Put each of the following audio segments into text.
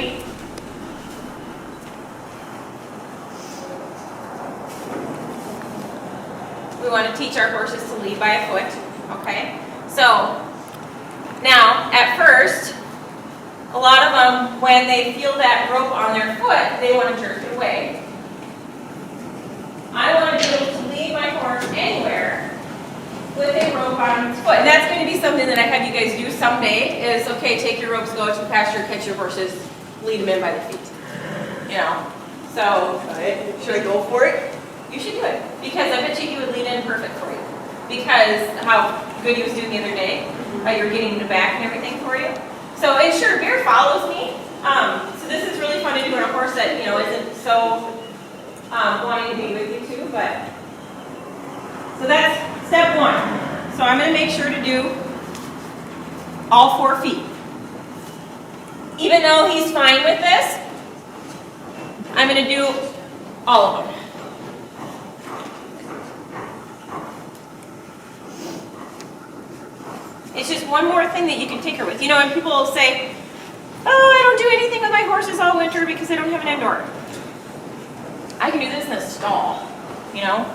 ready? We want to teach our horses to lead by a foot, okay? So, now, at first, a lot of them, when they feel that rope on their foot, they want to jerk it away. I want to be able to lead my horse anywhere with a rope on its foot. And that's going to be something that I have you guys do someday, is, okay, take your ropes, go out to the pasture, catch your horses, lead them in by the feet. You know, so. Should I go for it? You should do it, because I bet you he would lead in perfect for you. Because how good he was doing the other day, how you were getting the back and everything for you. So, and sure, Bear follows me. So this is really fun to do on a horse that, you know, isn't so wanting to be with you too, but. So that's step one. So I'm going to make sure to do all 4 feet. Even though he's fine with this, I'm going to do all of them. It's just one more thing that you can tinker with. You know, and people will say, oh, I don't do anything with my horses all winter because I don't have an indoor. I can do this in a stall, you know?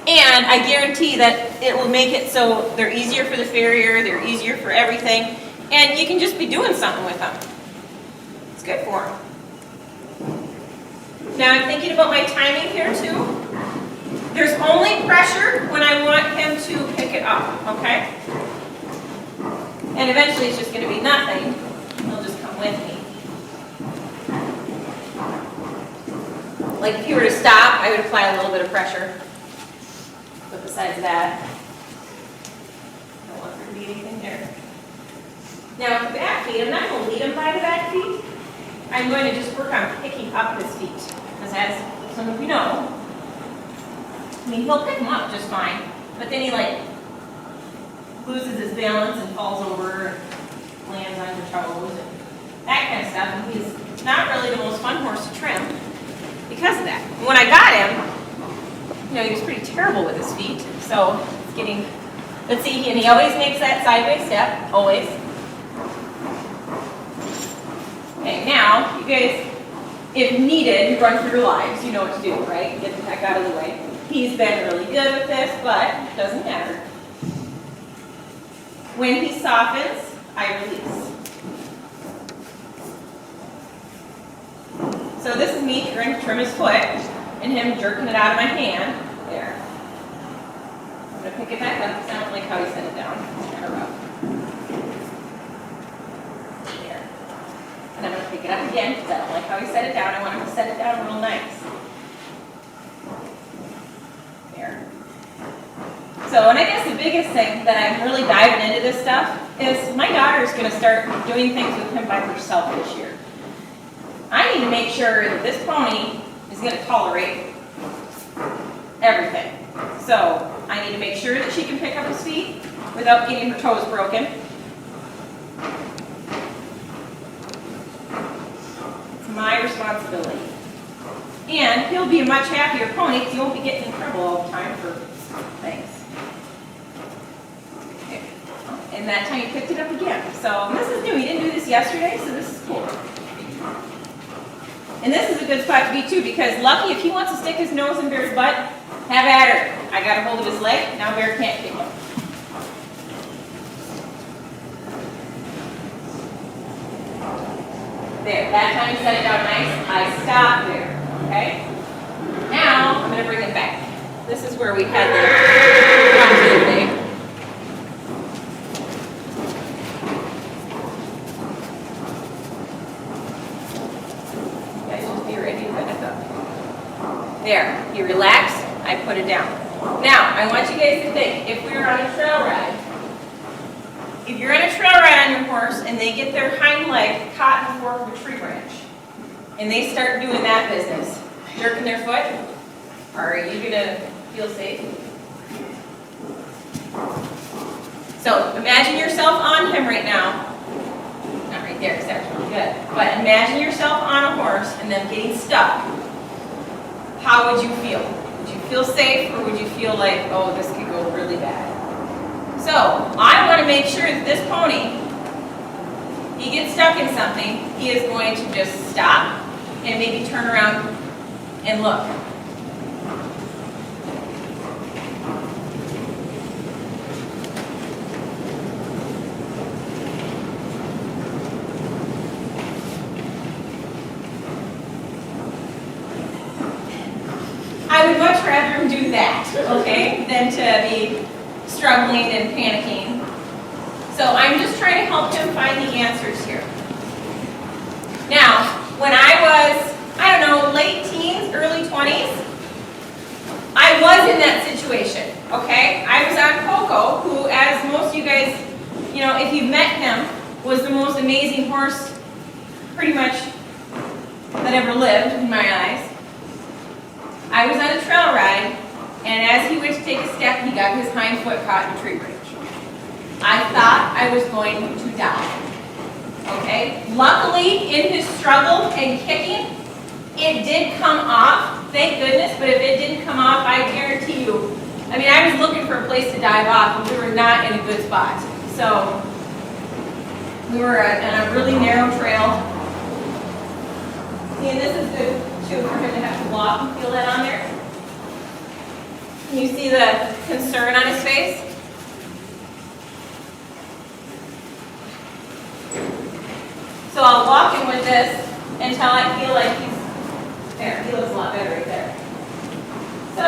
And I guarantee that it will make it so they're easier for the farrier, they're easier for everything, and you can just be doing something with them. It's good for them. Now I'm thinking about my timing here too. There's only pressure when I want him to pick it up, okay? And eventually it's just going to be nothing. He'll just come with me. Like if he were to stop, I would apply a little bit of pressure. But besides that, I don't want there to be anything there. Now with the back feet, I'm not going to lead him by the back feet. I'm going to just work on picking up his feet. Because as some of you know, I mean, he'll pick them up just fine. But then he loses his balance and falls over and lands on your toes and that kind of stuff. And he's not really the most fun horse to trim because of that. And when I got him, you know, he was pretty terrible with his feet. So it's getting, let's see, and he always makes that sideways step, always. Okay, now, you guys, if needed, run for your lives. You know what to do, right? Get the heck out of the way. He's been really good with this, but it doesn't matter. When he softens, I release. So this is me trying to trim his foot and him jerking it out of my hand. There. I'm going to pick it back up because I don't like how he set it down. It's kind of rough. There. And I'm going to pick it up again because I don't like how he set it down. I want him to set it down real nice. There. So, and I guess the biggest thing that I'm really diving into this stuff is my daughter is going to start doing things with him by herself this year. I need to make sure that this pony is going to tolerate everything. So, I need to make sure that she can pick up his feet without getting her toes broken. It's my responsibility. And he'll be a much happier pony because he won't be getting in trouble all the time for things. Okay. And that time he picked it up again. So this is new. He didn't do this yesterday, so this is cool. And this is a good spot to be too, because Lucky, if he wants to stick his nose in Bear's butt, have at her. I got a hold of his leg. Now Bear can't kick him. There. That time he set it down nice. I stopped there. Okay? Now, I'm going to bring it back. This is where we had the problems the other day. You guys just be ready to put it up. There. You relax. I put it down. Now, I want you guys to think, if we were on a trail ride, if you're on a trail ride on your horse and they get their hind leg caught in the fork of a tree branch, and they start doing that business, jerking their foot, are you going to feel safe? So imagine yourself on him right now. Not right there, because that's really good. But imagine yourself on a horse and them getting stuck. How would you feel? Would you feel safe, or would you feel like, oh, this could go really bad? So I want to make sure that this pony, he gets stuck in something, he is going to just stop and maybe turn around and look. I would much rather him do that, okay, than to be struggling and panicking. So I'm just trying to help him find the answers here. Now, when I was, I don't know, late teens, early 20s, I was in that situation, okay? I was on Coco, who, as most of you guys, you know, if you've met him, was the most amazing horse, pretty much, that ever lived, in my eyes. I was on a trail ride, and as he went to take a step, he got his hind foot caught in a tree branch. I thought I was going to die. Okay? Luckily, in his struggle and kicking, it did come off, thank goodness, but if it didn't come off, I guarantee you, I mean, I was looking for a place to dive off, and we were not in a good spot. So, we were on a really narrow trail. See, and this is good, too, for him to have to walk and feel that on there. Can you see the concern on his face? So I'll walk him with this until I feel like he's there. He looks a lot better right there. So,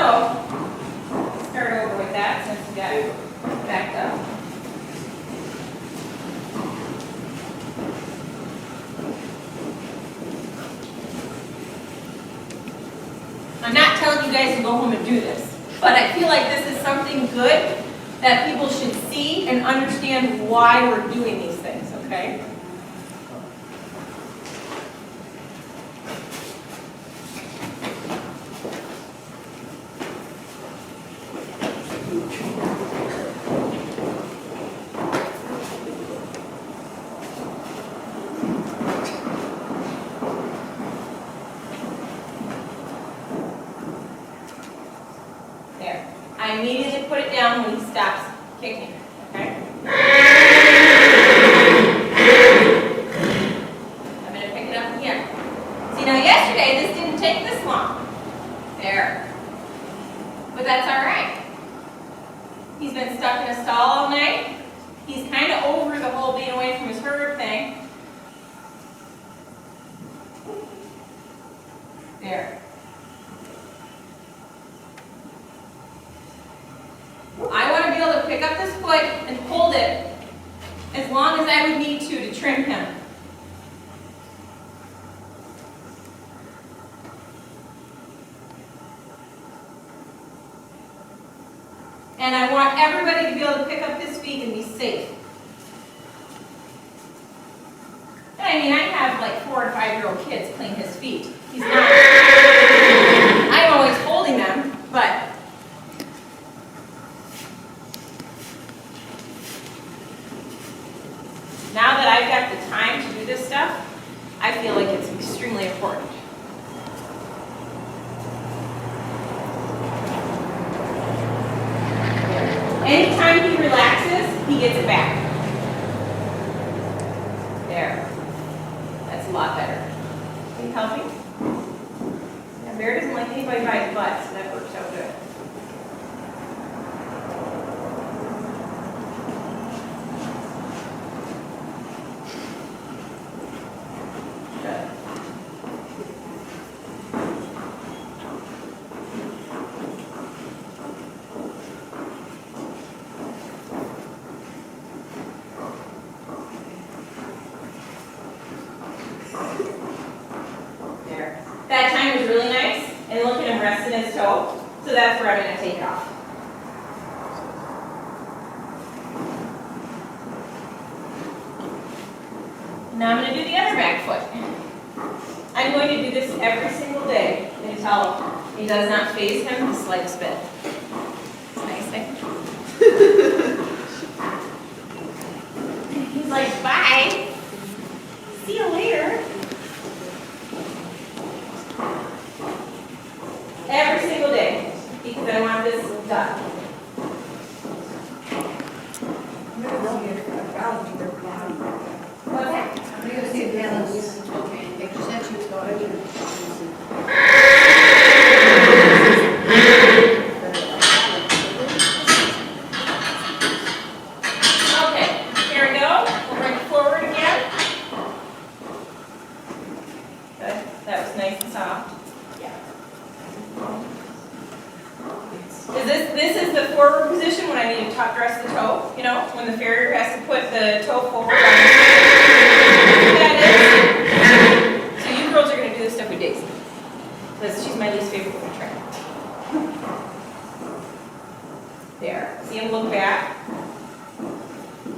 start over with that since we got it backed up. I'm not telling you guys to go home and do this, but I feel like this is something good that people should see and understand why we're doing these things, okay? I immediately put it down when he stops kicking, okay? I'm going to pick it up again. See, now yesterday this didn't take this long. There. But that's all right. He's been stuck in a stall all night. He's kind of over the whole being away from his herd thing. There. I want to be able to pick up this foot and hold it as long as I would need to trim him. And I want everybody to be able to pick up his feet and be safe. And I mean, I have like 4 or 5-year-old kids clean his feet. He's not. I'm always holding them, but now that I've got the time to do this stuff, I feel like it's extremely important. Anytime he relaxes, he gets it back. There. That's a lot better. Can you help me? Yeah, Bear doesn't like anybody by his butt, so that works out good. That time was really nice, and look at him resting his toe, so that's where I'm going to take off. Now I'm going to do the other back foot. I'm going to do this every single day until it does not faze him the slightest bit. It's nice, eh? He's like, bye. See you later. Every single day, because I want this done. I'm going to see if I found either. What's that? That was nice and soft. Yeah. This is the forward position when I need to top dress the toe, you know, when the farrier has to put the toe forward. That is. So you girls are going to do this stuff with Daisy. Because she's my least favorite one to train. There. See him look back.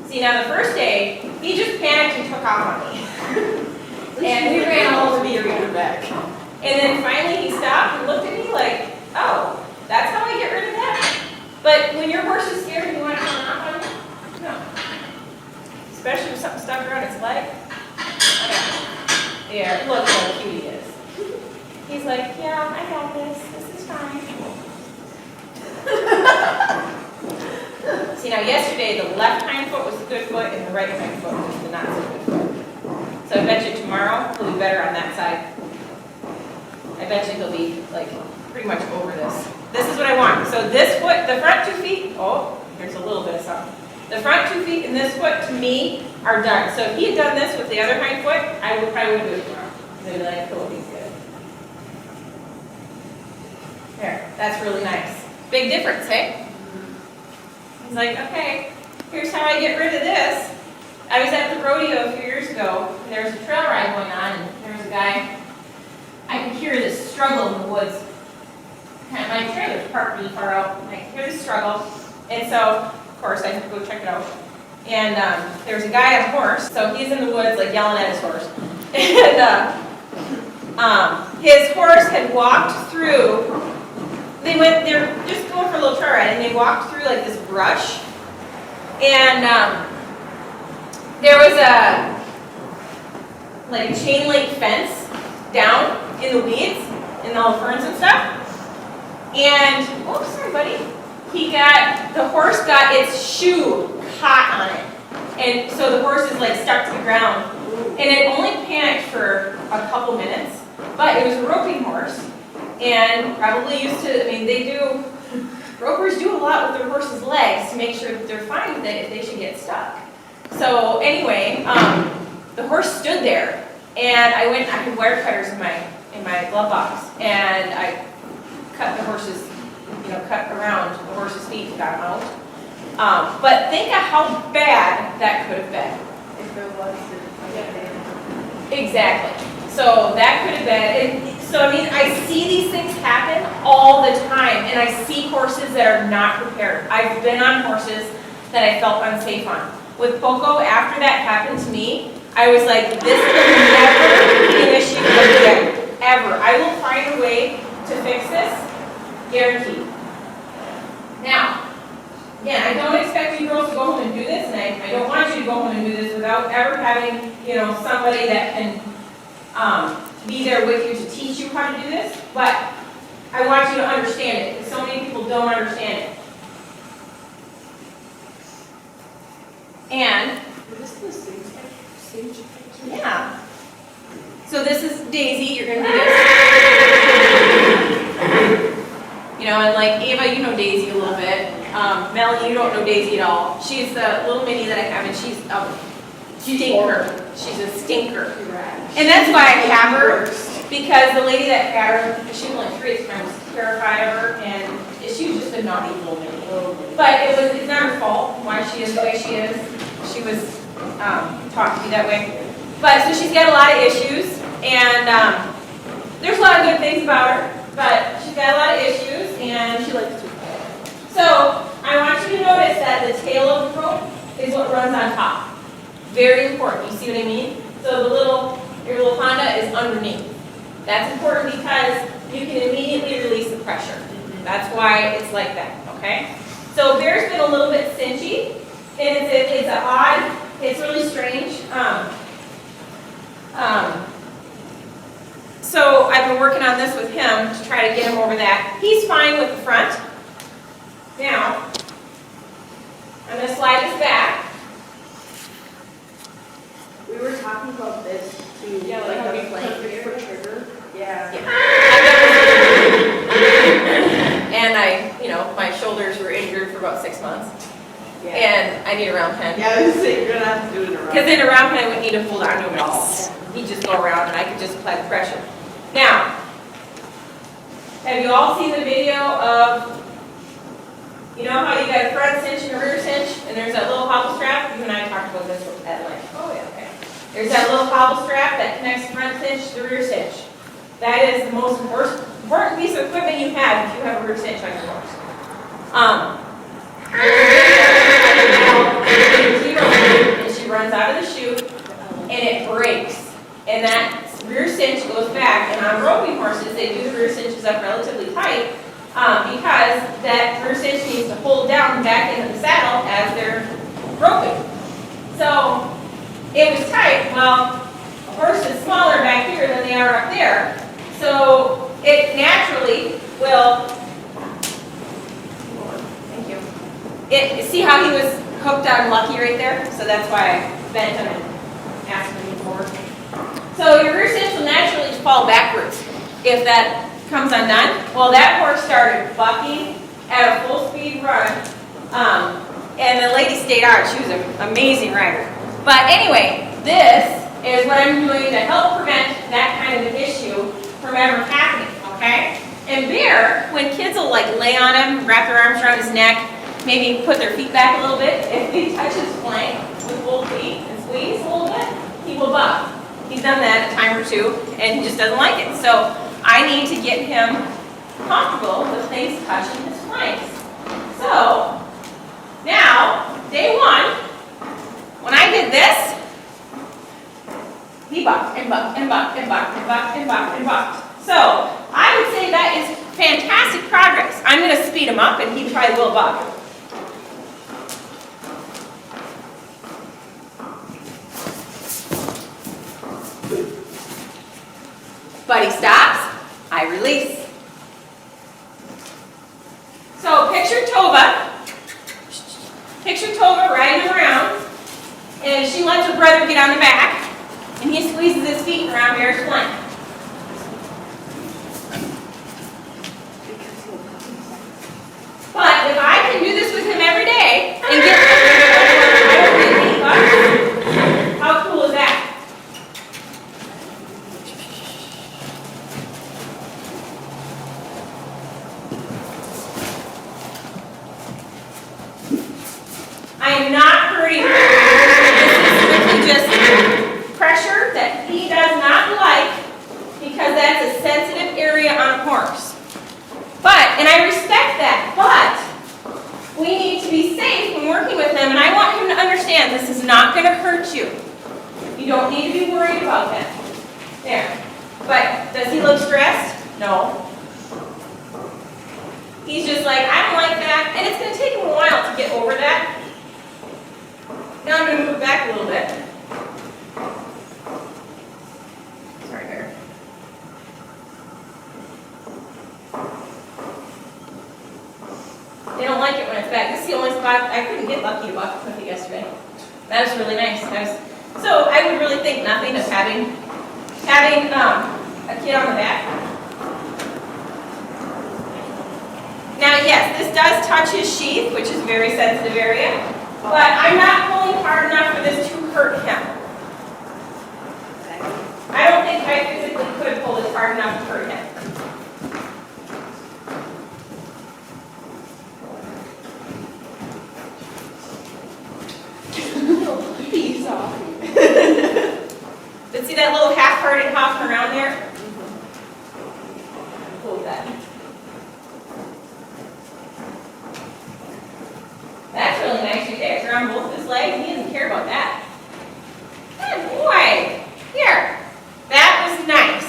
See, now the first day, he just panicked and took off on me. And we ran all over the arena. Back. And then finally he stopped and looked at me like, oh, that's how I get rid of that? But when your horse is scared and you want to come off on it, no. Especially with something stuck around its leg. Yeah, look how cute he is. He's like, yeah, I got this. This is fine. See, now yesterday the left hind foot was the good foot and the right hind foot was the not so good foot. So I bet you tomorrow he'll be better on that side. I bet you he'll be like pretty much over this. This is what I want. So this foot, the front 2 feet, oh, there's a little bit of something. The front 2 feet and this foot to me are done. So if he had done this with the other hind foot, I would probably do it tomorrow. They'd be like, cool, he's good. There, that's really nice. Big difference, hey? He's like, okay, here's how I get rid of this. I was at the rodeo a few years ago, and there was a trail ride going on, and there was a guy. I could hear this struggle in the woods. My trailer's parked really far out, and I could hear this struggle. And so, of course, I had to go check it out. And there was a guy on a horse, so he's in the woods, like yelling at his horse. And his horse had walked through. They were just going for a little trail ride, and they walked through like this brush. And there was a chain link fence down in the weeds, in all the ferns and stuff. And, oh, sorry, buddy. The horse got its shoe caught on it. And so the horse is like stuck to the ground. And it only panicked for a couple minutes, but it was a roping horse. And probably used to, ropers do a lot with their horse's legs to make sure that they're fine with it if they should get stuck. So anyway, the horse stood there, and I had wire cutters in my glove box, and I cut the horse's, cut around the horse's feet and got him out. But think of how bad that could have been. If it was, Exactly. So that could have been. I see these things happen all the time, and I see horses that are not prepared. I've been on horses that I felt unsafe on. With Poco, after that happened to me, I was like, this will never be an issue again, ever. I will find a way to fix this, guaranteed. Now, again, I don't expect you girls to go home and do this, and I don't want you to go home and do this without ever having, somebody that can be there with you to teach you how to do this, but I want you to understand it, because so many people don't understand it. And, is this the same picture? yeah. So this is Daisy, you're going to do this. And like Ava, you know Daisy a little bit. Melanie, you don't know Daisy at all. She's the little mini that I have, and she's a stinker. She's a stinker. And that's why I have her, because the lady that had her, she was only 3 at the time, was terrified of her, and she was just a naughty little mini. But it's not her fault why she is the way she is. She was taught to be that way. But so she's got a lot of issues, and there's a lot of good things about her, but she's got a lot of issues, and she likes to. So I want you to notice that the tail of the rope is what runs on top. Very important. You see what I mean? So your little Honda is underneath. That's important because you can immediately release the pressure. That's why it's like that, okay? So Bear's been a little bit cinchy, and it's really strange. So I've been working on this with him to try to get him over that. He's fine with the front. Now, I'm going to slide this back. We were talking about this too. Yeah, like how we play for trigger. Yeah. And my shoulders were injured for about 6 months. Yeah. And I need a round pen. Yeah, I was saying you're gonna have to do it in a round. Because in a round pen I wouldn't need to hold on to him at all. He'd just go around and I could just apply the pressure. Now, have you all seen the video of, you know how you got a front cinch and a rear cinch, and there's that little hobble strap? You and I talked about this at lunch. Oh, yeah, okay. There's that little hobble strap that connects the front cinch to the rear cinch. That is the most important piece of equipment you have if you have a rear cinch on your horse. And she runs out of the chute, and it breaks. And that rear cinch goes back, and on roping horses, they do the rear cinches up relatively tight because that rear cinch needs to hold down back into the saddle as they're roping. So it was tight. Well, a horse is smaller back here than they are up there, so it naturally will. Thank you. See how he was hooked on Lucky right there? So that's why I bent him and asked him to move forward. So your rear cinch will naturally fall backwards if that comes undone. Well, that horse started bucking at a full speed run, and the lady stayed on. She was an amazing rider. But anyway, this is what I'm doing to help prevent that kind of an issue from ever happening, okay? And Bear, when kids will like lay on him, wrap their arms around his neck, maybe put their feet back a little bit, if he touches flank with both feet and squeeze a little bit, he will buck. He's done that a time or two, and he just doesn't like it. So I need to get him comfortable with things touching his flanks. So now, day one, when I did this, he bucked and bucked and bucked and bucked and bucked and bucked and bucked. So I would say that is fantastic progress. I'm going to speed him up, and he probably will buck. Buddy stops, I release. So picture Tova riding around, and she lets her brother get on the back, and he squeezes his feet around Bear's flank. But if I can do this with him every day and get $8, how cool is that? I am not hurting him. This is strictly just pressure that he does not like because that's a sensitive area on a horse. And I respect that, but we need to be safe when working with him, and I want him to understand this is not going to hurt you. You don't need to be worried about that. There. But does he look stressed? No. He's just like, I don't like that, and it's going to take him a while to get over that. Now I'm going to move back a little bit. Sorry, Bear. They don't like it when it's back. This is the only spot I couldn't get Lucky to buck with it yesterday. That was really nice. So I would really think nothing of having a kid on the back. Now, yes, this does touch his sheath, which is a very sensitive area, but I'm not pulling hard enough for this to hurt him. I don't think I physically could pull this hard enough to hurt him. He's off. But see that little half-hearted hopping around there? Pull that. That's really nice right there. It's around both his legs. He doesn't care about that. Good boy. Here. That was nice.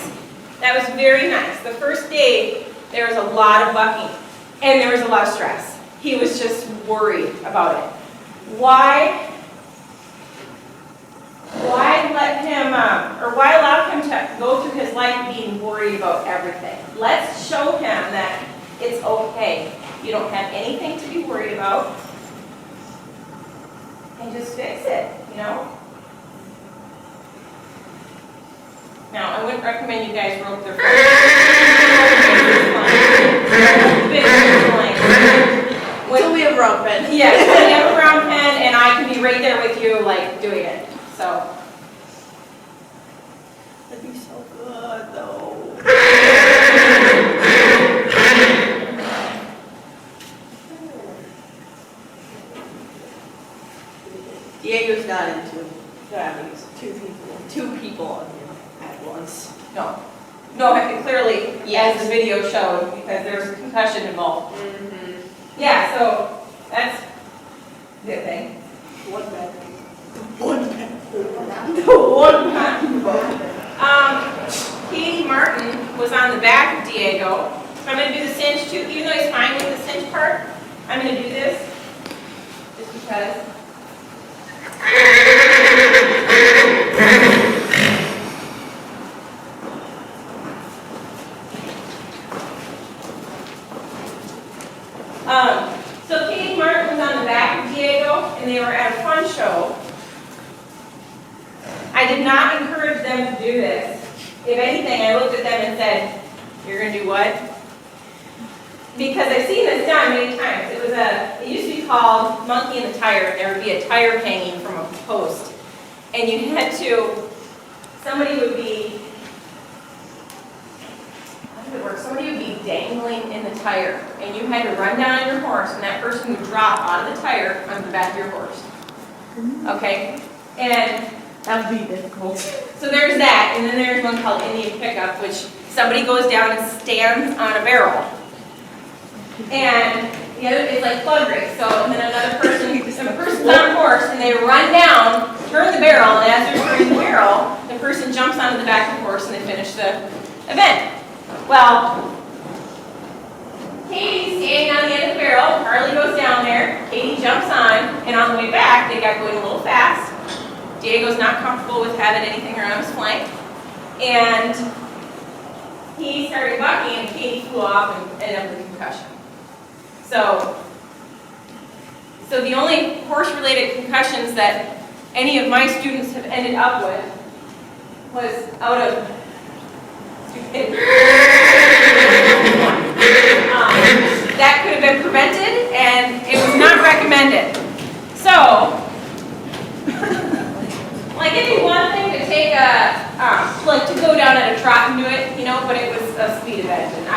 That was very nice. The first day, there was a lot of bucking, and there was a lot of stress. He was just worried about it. Why let him, or why allow him to go through his life being worried about everything? Let's show him that it's okay. You don't have anything to be worried about. And just fix it, you know? Now, I wouldn't recommend you guys rope their foot. So we have rope pen. Yeah, we have a round pen, and I can be right there with you, like, doing it. So. That'd be so good, though. know it clearly as Yes. the video showed because there was a concussion involved. Mm-hmm. Yeah, so that's a good thing. One bad thing. Katie Martin was on the back of Diego. So I'm going to do the cinch too, even though he's fine with the cinch part. I'm going to do this just because. So Katie Martin was on the back of Diego, and they were at a fun show. I did not encourage them to do this. If anything, I looked at them and said, "You're going to do what?" Because I've seen this done many times. It used to be called monkey in the tire, and there would be a tire hanging from a post. And you had to, somebody would be, how did it work? Somebody would be dangling in the tire, and you had to run down on your horse, and that person would drop out of the tire on the back of your horse. Okay? And That would be difficult. so there's that, and then there's one called Indian pickup, which somebody goes down and stands on a barrel. And the other is like flood race. So and then another person, if a person's on a horse and they run down, turn the barrel, and as they're turning the barrel, the person jumps onto the back of the horse and they finish the event. Well, Katie's standing on the end of the barrel, Harley goes down there, Katie jumps on, and on the way back, they got going a little fast. Diego's not comfortable with having anything around his flank. And he started bucking and Katie flew off and ended up with a concussion. So the only horse-related concussions that any of my students have ended up with was out of that could have been prevented and it was not recommended. So like it'd be one thing to take like to go down at a trot and do it, you know, but it was a speed event, and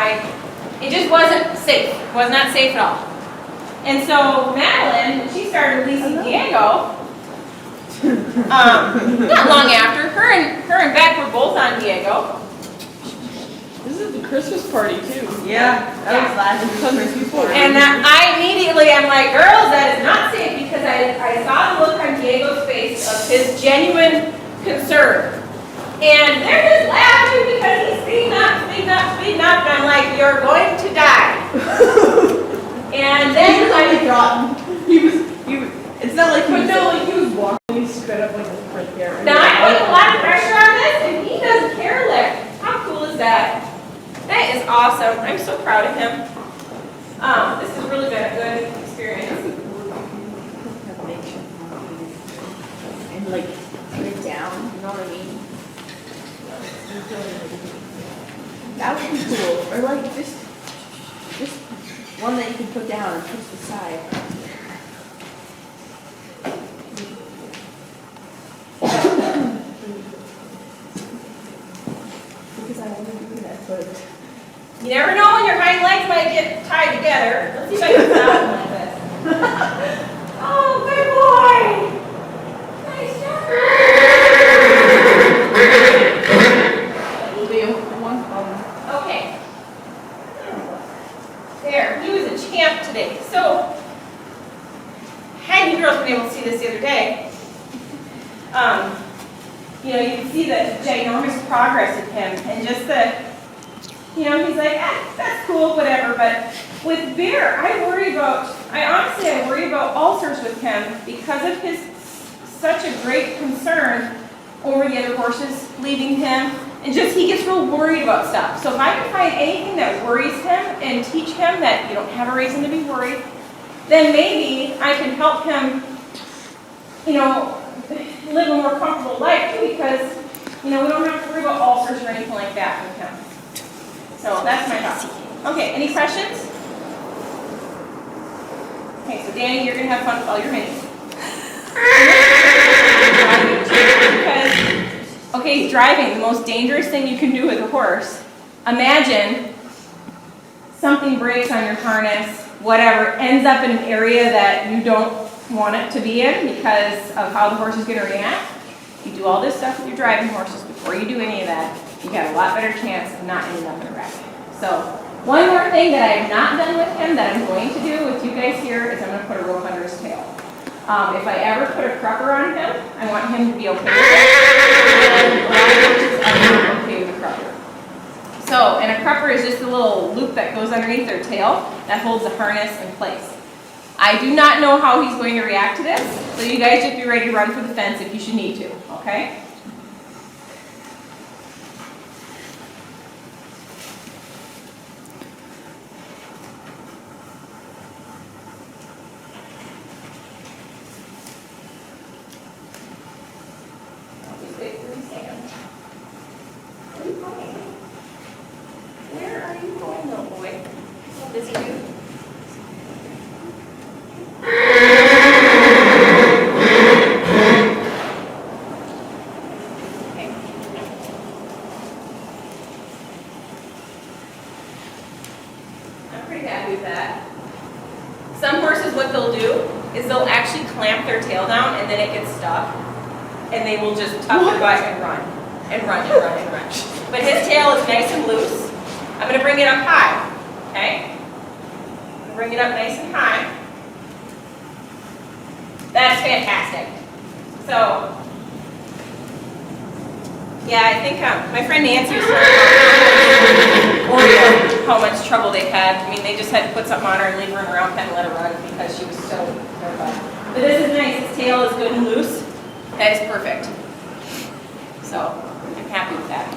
it just wasn't safe. It was not safe at all. And so Madeline, when she started releasing Diego, not long after, her and Beck were both on Diego. This is the Christmas party too. Yeah, that was last Christmas before. And I immediately, I'm like, girls, that is not safe, because I saw the look on Diego's face of his genuine concern. And they're just laughing because he's speeding up, and I'm like, you're going to die. And then It's not like he was, he was walking, he stood up like a sprint there. now I put a lot of pressure on this, and he doesn't care a lick. How cool is that? That is awesome. I'm so proud of him. This has really been a good experience. And like put it down, you know what I mean? That would be cool. Or like just one that you can put down and push the side. Because I want to do that foot. You never know when your hind legs might get tied together. Let's see if I can stop him like this. Oh, good boy! Nice job! Will be one Okay. There, he was a champ today. So, had you girls been able to see this the other day, you know, you can see the ginormous progress in him, and just the, you know, he's like, that's cool, whatever. But with Bear, I worry about ulcers with him because of his such a great concern over the other horses leaving him, and just he gets real worried about stuff. So if I can find anything that worries him and teach him that you don't have a reason to be worried, then maybe I can help him, you know, live a more comfortable life too, because, you know, we don't have to worry about ulcers or anything like that with him. So that's my thought. Okay, any questions? Okay, so Danny, you're going to have fun with all your minis. Because, okay, he's driving, the most dangerous thing you can do with a horse. Imagine something breaks on your harness, whatever, ends up in an area that you don't want it to be in because of how the horse is going to react. You do all this stuff with your driving horses before you do any of that. you got a lot better chance of not ending up in a wreck. So, one more thing that I have not done with him that I'm going to do with you guys here is I'm going to put a rope under his tail. If I ever put a crupper on him, I want him to be okay with it. And a lot of horses are not okay with a crupper. So, and a crupper is just a little loop that goes underneath their tail that holds the harness in place. I do not know how he's going to react to this, so you guys just be ready to run for the fence if you should need to, okay? Where are you going, little boy? What does he do? Okay. I'm pretty happy with that. Some horses, what they'll do is they'll actually clamp their tail down and then it gets stuck. And they will just tuck their butt and run. And run and run and run. But his tail is nice and loose. I'm going to bring it up high, okay? I'm going to bring it up nice and high. That's fantastic. So, yeah, I think my friend Nancy was talking about how much trouble they had. I mean, they just had to put something on her and leave her in a round pen and let her run because she was so terrified. But this is nice. His tail is good and loose. That is perfect. So, I'm happy with that.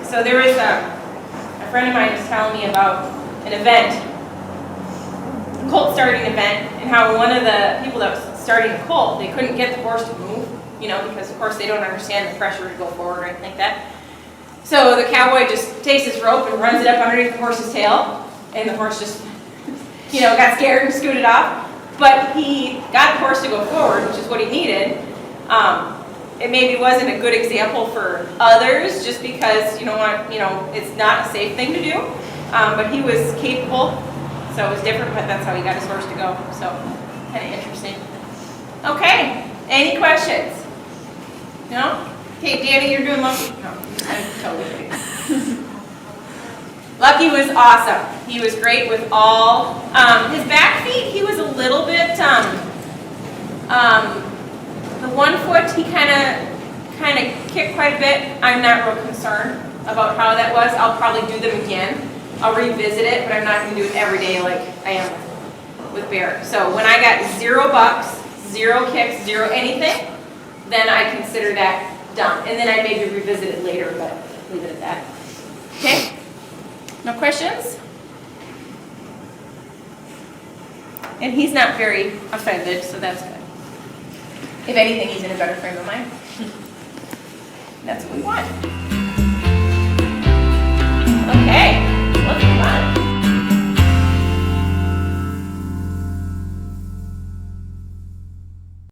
So there was a friend of mine was telling me about an event, a colt starting event, and how one of the people that was starting a colt, they couldn't get the horse to move, you know, because of course they don't understand the pressure to go forward or anything like that. So the cowboy just takes his rope and runs it up underneath the horse's tail, and the horse just, you know, got scared and scooted off. But he got the horse to go forward, which is what he needed. It maybe wasn't a good example for others, just because it's not a safe thing to do. But he was capable, so it was different. But that's how he got his horse to go. So kind of interesting. Okay, any questions? No? Okay, Danny, you're doing Lucky. No, I'm totally kidding. Lucky was awesome. He was great with all his back feet. He was a little bit. The one foot, he kind of kicked quite a bit. I'm not real concerned about how that was. I'll probably do them again. I'll revisit it, but I'm not going to do it every day like I am with Bear. So when I got $0, 0 kicks, 0 anything, then I consider that done. And then I maybe revisit it later, but leave it at that. Okay? No questions? And he's not very offended, so that's good. If anything, he's in a better frame of mind. That's what we want.